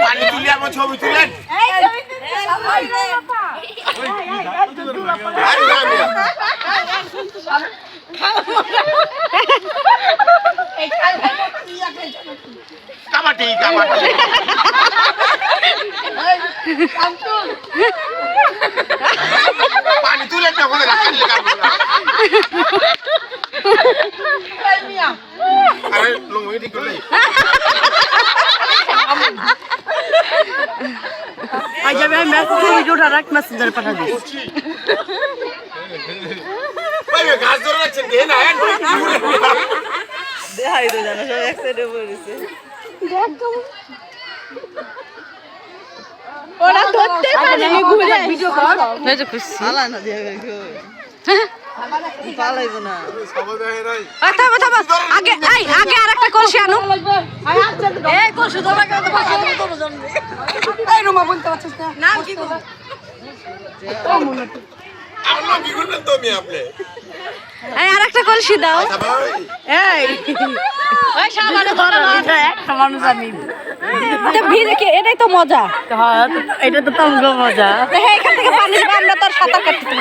পানি তুলে আমার ছবি তুলেন কাবাটি কাবাটি পানি তুলেন না ওখানে রাখেন আরে লঙ্গি ঠিক করলে আজ আমি মেসেজ ভিডিওটা রাখ মেসেঞ্জারে পাঠা দিই ভাই গাছ ধরে রাখছেন দেন না দেখাই তো জানো সব এক সাইডে পড়েছে ওরা ধরতে পারে ঘুরে ভিডিও কর এই যে খুশি আলা না দিয়ে পালাইবো না থামো থামো আগে আগে আরেকটা কলসি আনো এই কলসি ধরা গেল তো এই রুমা বলতে পারছিস না নাম কি গো ও মনটি আমরা কি করলেন তুমি আপনি এই আরেকটা কলসি দাও এই ওই সাবানে ধরা না একটা মানুষ আমি তো ভিড়ে কি এটাই তো মজা হ্যাঁ এটা তো তমগো মজা তো এইখান থেকে পানি আমরা তো সাঁতার কাটতে